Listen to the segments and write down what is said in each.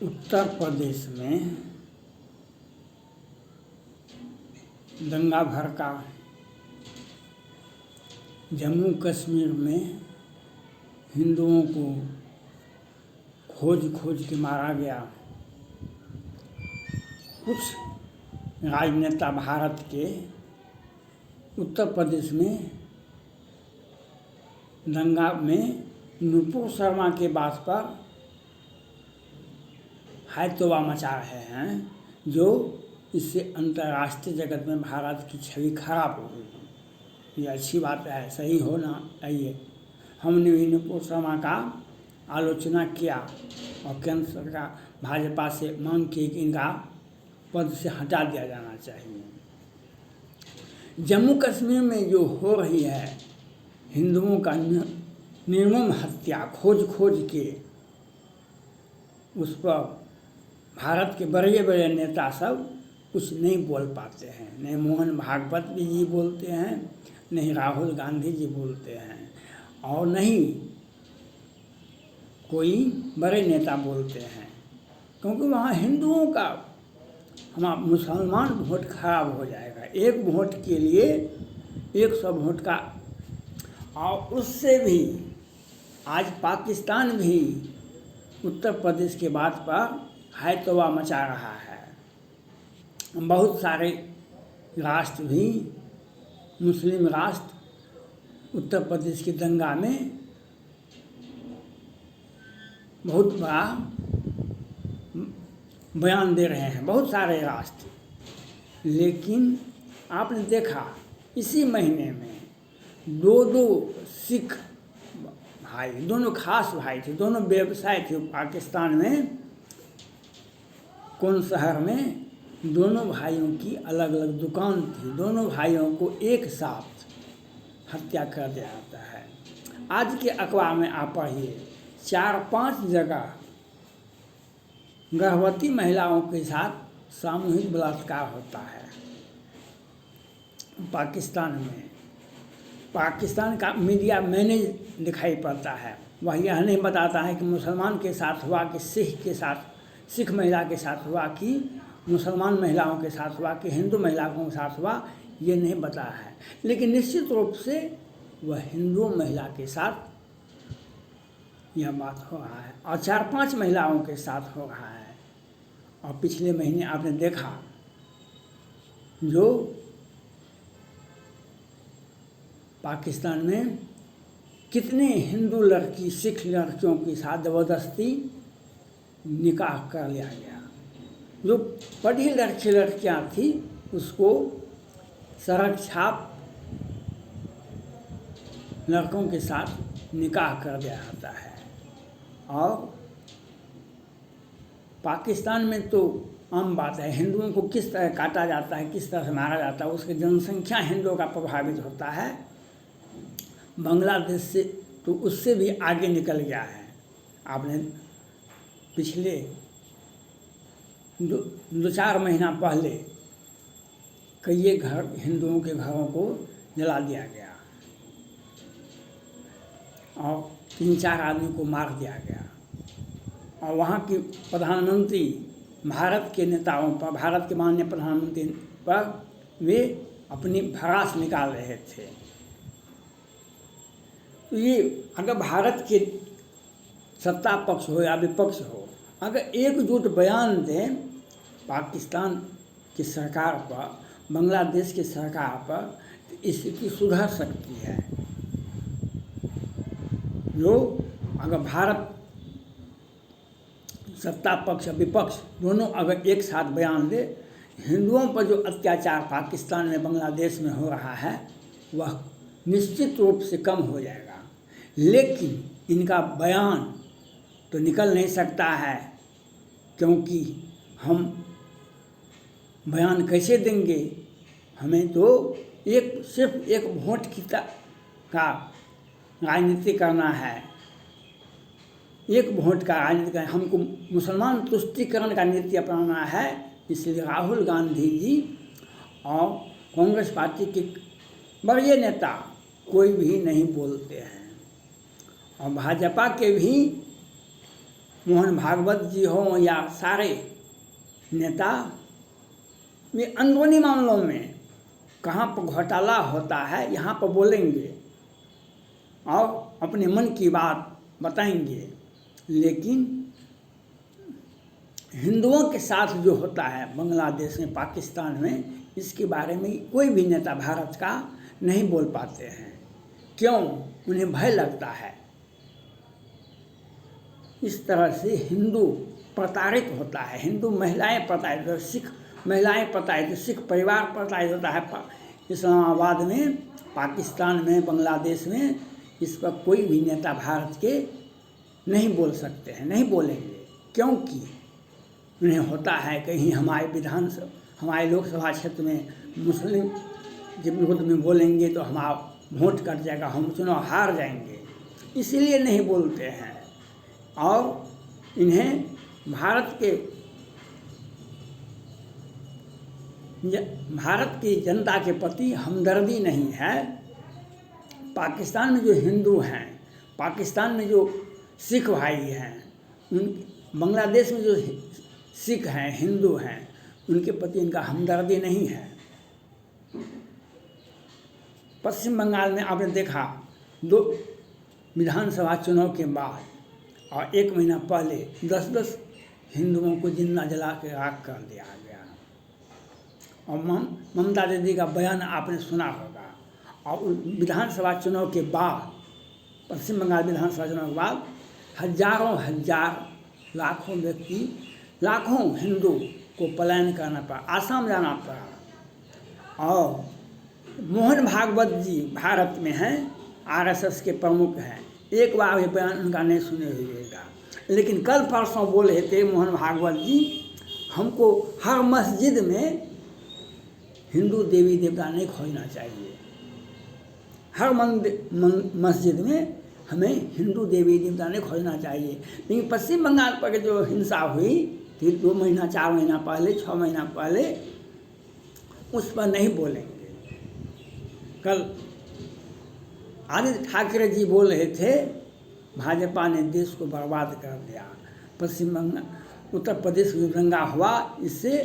उत्तर प्रदेश में दंगा भड़का, जम्मू कश्मीर में हिंदुओं को खोज खोज के मारा गया। कुछ राजनेता भारत के उत्तर प्रदेश में दंगा में नुपुर शर्मा के बात पर हैतोबा मचा रहे हैं, जो इससे अंतर्राष्ट्रीय जगत में भारत की छवि खराब हो गई। ये अच्छी बात है, सही होना चाहिए। हमने भी नुपुर शर्मा का आलोचना किया और केंद्र सरकार भाजपा से मांग की कि इनका पद से हटा दिया जाना चाहिए। जम्मू कश्मीर में जो हो रही है हिंदुओं का निर्मम हत्या, खोज खोज के, उस पर भारत के बड़े बड़े नेता सब कुछ नहीं बोल पाते हैं। नहीं मोहन भागवत जी बोलते हैं, नहीं राहुल गांधी जी बोलते हैं, और नहीं कोई बड़े नेता बोलते हैं, क्योंकि वहाँ हिंदुओं का, हमारा मुसलमान वोट खराब हो जाएगा। एक वोट के लिए 100 वोट का, और उससे भी आज पाकिस्तान भी उत्तर प्रदेश के बात पर हैतोबा मचा रहा है। बहुत सारे राष्ट्र भी, मुस्लिम राष्ट्र उत्तर प्रदेश के दंगा में बहुत बड़ा बयान दे रहे हैं, बहुत सारे राष्ट्र। लेकिन आपने देखा इसी महीने में दो सिख भाई, दोनों खास भाई थे, दोनों व्यवसाय थे पाकिस्तान में, कौन शहर में, दोनों भाइयों की अलग अलग दुकान थी, दोनों भाइयों को एक साथ हत्या कर दिया जाता है। आज के अखबार में आप पढ़िए, 4-5 जगह गर्भवती महिलाओं के साथ सामूहिक बलात्कार होता है पाकिस्तान में। पाकिस्तान का मीडिया मैंने दिखाई पड़ता है, वह यह नहीं बताता है कि मुसलमान के साथ हुआ कि सिख के साथ, सिख महिला के साथ हुआ कि मुसलमान महिलाओं के साथ हुआ कि हिंदू महिलाओं के साथ हुआ, ये नहीं बताया है। लेकिन निश्चित रूप से वह हिंदू महिला के साथ यह बात हो रहा है, और 4-5 महिलाओं के साथ हो रहा है। और पिछले महीने आपने देखा जो पाकिस्तान में कितने हिंदू लड़की, सिख लड़कियों के साथ ज़बरदस्ती निकाह कर लिया गया। जो पढ़ी लड़कियां थी उसको सड़क छाप लड़कों के साथ निकाह कर दिया जाता है। और पाकिस्तान में तो आम बात है, हिंदुओं को किस तरह काटा जाता है, किस तरह से मारा जाता है, उसकी जनसंख्या हिंदुओं का प्रभावित होता है। बांग्लादेश से तो उससे भी आगे निकल गया है। आपने पिछले 2-4 महीना पहले कई घर, हिंदुओं के घरों को जला दिया गया और 3-4 आदमी को मार दिया गया। और वहाँ की प्रधानमंत्री, भारत के नेताओं पर, भारत के माननीय प्रधानमंत्री पर वे अपनी भड़ास निकाल रहे थे। तो ये अगर भारत के सत्ता पक्ष हो या विपक्ष हो, अगर एकजुट बयान दें पाकिस्तान की सरकार पर, बांग्लादेश की सरकार पर, तो स्थिति सुधर सकती है। जो अगर भारत सत्ता पक्ष विपक्ष दोनों अगर एक साथ बयान दे, हिंदुओं पर जो अत्याचार पाकिस्तान में, बांग्लादेश में हो रहा है, वह निश्चित रूप से कम हो जाएगा। लेकिन इनका बयान तो निकल नहीं सकता है, क्योंकि हम बयान कैसे देंगे? हमें तो सिर्फ एक वोट की का राजनीति करना है, एक वोट का राजनीति करना, हमको मुसलमान तुष्टीकरण का नीति अपनाना है। इसलिए राहुल गांधी जी और कांग्रेस पार्टी के बड़े नेता कोई भी नहीं बोलते हैं, और भाजपा के भी मोहन भागवत जी हों या सारे नेता, वे अंदरूनी मामलों में कहाँ पर घोटाला होता है यहाँ पर बोलेंगे और अपने मन की बात बताएंगे, लेकिन हिंदुओं के साथ जो होता है बांग्लादेश में, पाकिस्तान में, इसके बारे में कोई भी नेता भारत का नहीं बोल पाते हैं। क्यों? उन्हें भय लगता है। इस तरह से हिंदू प्रताड़ित होता है, हिंदू महिलाएं प्रताड़ित, सिख महिलाएं प्रताड़ित, सिख परिवार प्रताड़ित होता है। इस्लामाबाद में, पाकिस्तान में, बांग्लादेश में इस पर कोई भी नेता भारत के नहीं बोल सकते हैं, नहीं बोलेंगे, क्योंकि उन्हें होता है कहीं हमारे लोकसभा क्षेत्र में मुस्लिम के विरुद्ध में बोलेंगे तो हमारा वोट कट जाएगा, हम चुनाव हार जाएंगे, इसीलिए नहीं बोलते हैं। और इन्हें भारत की जनता के प्रति हमदर्दी नहीं है। पाकिस्तान में जो हिंदू हैं, पाकिस्तान में जो सिख भाई हैं, बांग्लादेश में जो सिख हैं, हिंदू हैं, उनके प्रति इनका हमदर्दी नहीं है। पश्चिम बंगाल में आपने देखा 2 विधानसभा चुनाव के बाद और 1 महीना पहले 10-10 हिंदुओं को जिंदा जला के राख कर दिया गया। और ममता दीदी का बयान आपने सुना होगा। और विधानसभा चुनाव के बाद, पश्चिम बंगाल विधानसभा चुनाव के बाद हजार लाखों व्यक्ति, लाखों हिंदू को पलायन करना पड़ा, आसाम जाना पड़ा। और मोहन भागवत जी भारत में हैं, आरएसएस के प्रमुख हैं, एक बार भी बयान उनका नहीं सुने हुएगा। लेकिन कल परसों बोल रहे थे मोहन भागवत जी, हमको हर मस्जिद में हिंदू देवी देवता नहीं खोजना चाहिए, हर मस्जिद में हमें हिंदू देवी देवता नहीं खोजना चाहिए। लेकिन पश्चिम बंगाल पर जो हिंसा हुई थी 2 महीना, 4 महीना पहले, 6 महीना पहले, उस पर नहीं बोलेंगे। कल आदित्य ठाकरे जी बोल रहे थे भाजपा ने देश को बर्बाद कर दिया, पश्चिम बंगाल, उत्तर प्रदेश में दंगा हुआ, इससे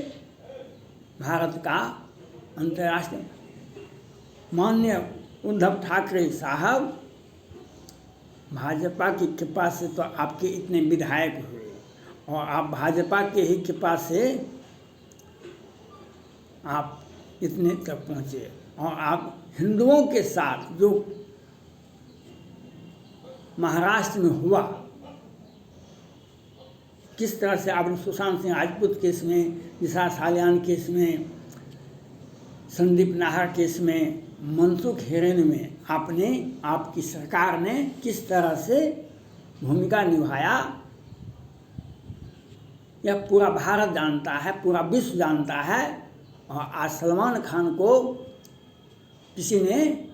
भारत का अंतर्राष्ट्रीय। माननीय उद्धव ठाकरे साहब, भाजपा की कृपा से तो आपके इतने विधायक हुए और आप भाजपा के ही कृपा से आप इतने तक पहुँचे। और आप हिंदुओं के साथ जो महाराष्ट्र में हुआ, किस तरह से आपने सुशांत सिंह राजपूत केस में, दिशा सालियान केस में, संदीप नाहर केस में, मनसुख हिरेन में आपकी सरकार ने किस तरह से भूमिका निभाया, यह पूरा भारत जानता है, पूरा विश्व जानता है। और आज सलमान खान को किसी ने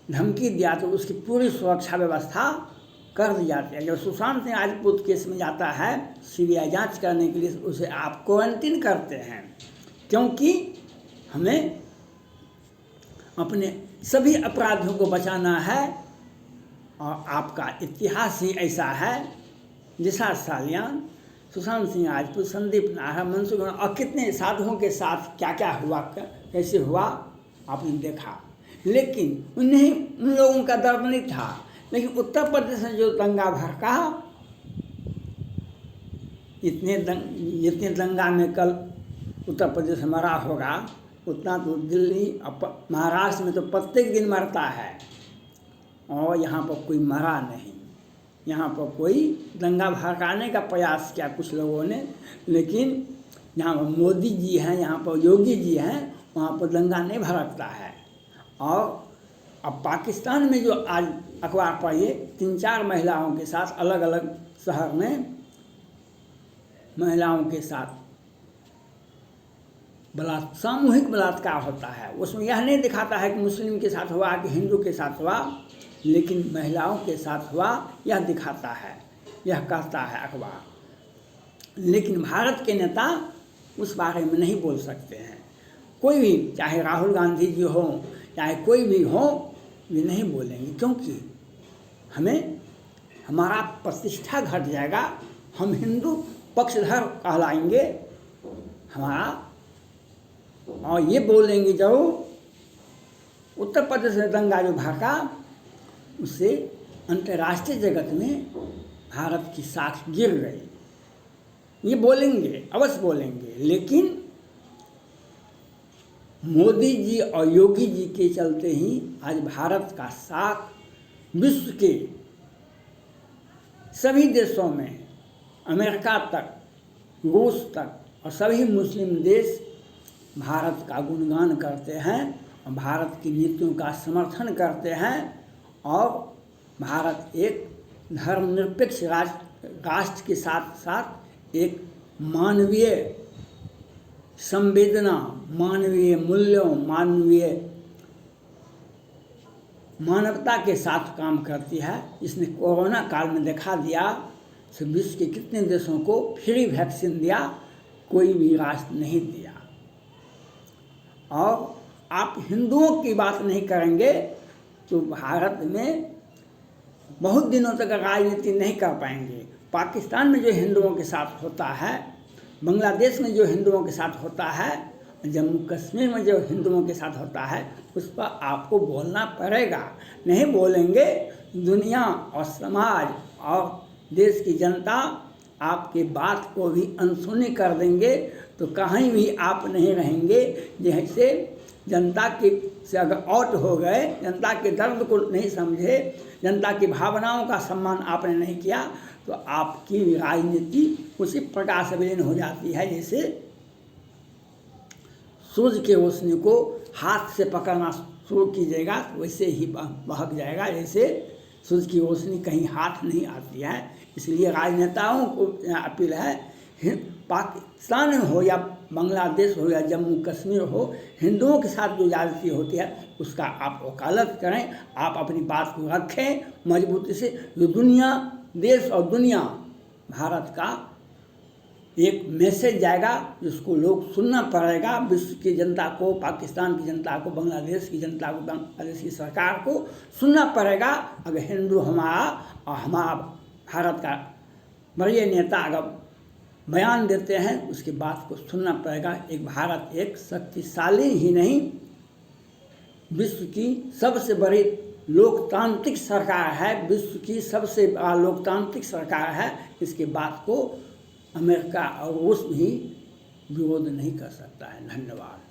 धमकी दिया तो उसकी पूरी सुरक्षा व्यवस्था कर दी जाती है। जब सुशांत सिंह राजपूत केस में जाता है सीबीआई जांच करने के लिए, उसे आप क्वारंटीन करते हैं, क्योंकि हमें अपने सभी अपराधियों को बचाना है। और आपका इतिहास ही ऐसा है, दिशा सालियान, सुशांत सिंह राजपूत, संदीप नाहर, मनसुख, और कितने साधुओं के साथ क्या क्या हुआ, कैसे हुआ आपने देखा। लेकिन उन लोगों का दर्द नहीं था। लेकिन उत्तर प्रदेश में जो दंगा भड़का, जितने दंगा में कल उत्तर प्रदेश में मरा होगा, उतना तो दिल्ली महाराष्ट्र में तो प्रत्येक दिन मरता है। और यहाँ पर कोई मरा नहीं, यहाँ पर कोई दंगा भड़काने का प्रयास किया कुछ लोगों ने, लेकिन यहाँ पर मोदी जी हैं, यहाँ पर योगी जी हैं, वहाँ पर दंगा नहीं भड़कता है। और अब पाकिस्तान में जो आज अखबार पढ़िए, 3-4 महिलाओं के साथ अलग अलग शहर में महिलाओं के साथ सामूहिक बलात्कार होता है। उसमें यह नहीं दिखाता है कि मुस्लिम के साथ हुआ कि हिंदू के साथ हुआ, लेकिन महिलाओं के साथ हुआ यह दिखाता है, यह कहता है अखबार। लेकिन भारत के नेता उस बारे में नहीं बोल सकते हैं। कोई भी, चाहे राहुल गांधी जी हो, चाहे कोई भी हो, वे नहीं बोलेंगे, क्योंकि हमारा प्रतिष्ठा घट जाएगा, हम हिंदू पक्षधर कहलाएंगे हमारा, और ये बोलेंगे जो उत्तर प्रदेश में दंगा जो भड़का, उससे अंतर्राष्ट्रीय जगत में भारत की साख गिर गई, ये बोलेंगे, अवश्य बोलेंगे। लेकिन मोदी जी और योगी जी के चलते ही आज भारत का साख विश्व के सभी देशों में, अमेरिका तक, रूस तक और सभी मुस्लिम देश भारत का गुणगान करते हैं और भारत की नीतियों का समर्थन करते हैं। और भारत एक धर्मनिरपेक्ष राष्ट्र के साथ साथ एक मानवीय संवेदना, मानवीय मूल्यों, मानवता के साथ काम करती है। इसने कोरोना काल में दिखा दिया, विश्व के कितने देशों को फ्री वैक्सीन दिया, कोई भी राष्ट्र नहीं दिया। और आप हिंदुओं की बात नहीं करेंगे तो भारत में बहुत दिनों तक राजनीति नहीं कर पाएंगे। पाकिस्तान में जो हिंदुओं के साथ होता है, बांग्लादेश में जो हिंदुओं के साथ होता है, जम्मू कश्मीर में जो हिंदुओं के साथ होता है, उस पर आपको बोलना पड़ेगा। नहीं बोलेंगे, दुनिया और समाज और देश की जनता आपके बात को भी अनसुनी कर देंगे, तो कहीं भी आप नहीं रहेंगे। जैसे जनता के से अगर आउट हो गए, जनता के दर्द को नहीं समझे, जनता की भावनाओं का सम्मान आपने नहीं किया, तो आपकी राजनीति उसी प्रकार से विलीन हो जाती है जैसे सूर्य के रोशनी को हाथ से पकड़ना शुरू कीजिएगा तो वैसे ही बहक जाएगा। जैसे सूर्य की रोशनी कहीं हाथ नहीं आती है। इसलिए राजनेताओं को अपील है, पाकिस्तान हो या बांग्लादेश हो या जम्मू कश्मीर हो, हिंदुओं के साथ जो ज्यादती होती है उसका आप वकालत करें, आप अपनी बात को रखें मजबूती से। जो दुनिया, देश और दुनिया, भारत का एक मैसेज जाएगा जिसको लोग सुनना पड़ेगा। विश्व की जनता को, पाकिस्तान की जनता को, बांग्लादेश की जनता को, बांग्लादेश की सरकार को सुनना पड़ेगा। अगर हिंदू हमारा और हमारा भारत का बड़े नेता अगर बयान देते हैं, उसकी बात को सुनना पड़ेगा। एक भारत एक शक्तिशाली ही नहीं, विश्व की सबसे बड़ी लोकतांत्रिक सरकार है, विश्व की सबसे बड़ा लोकतांत्रिक सरकार है। इसके बात को अमेरिका और रूस भी विरोध नहीं कर सकता है। धन्यवाद।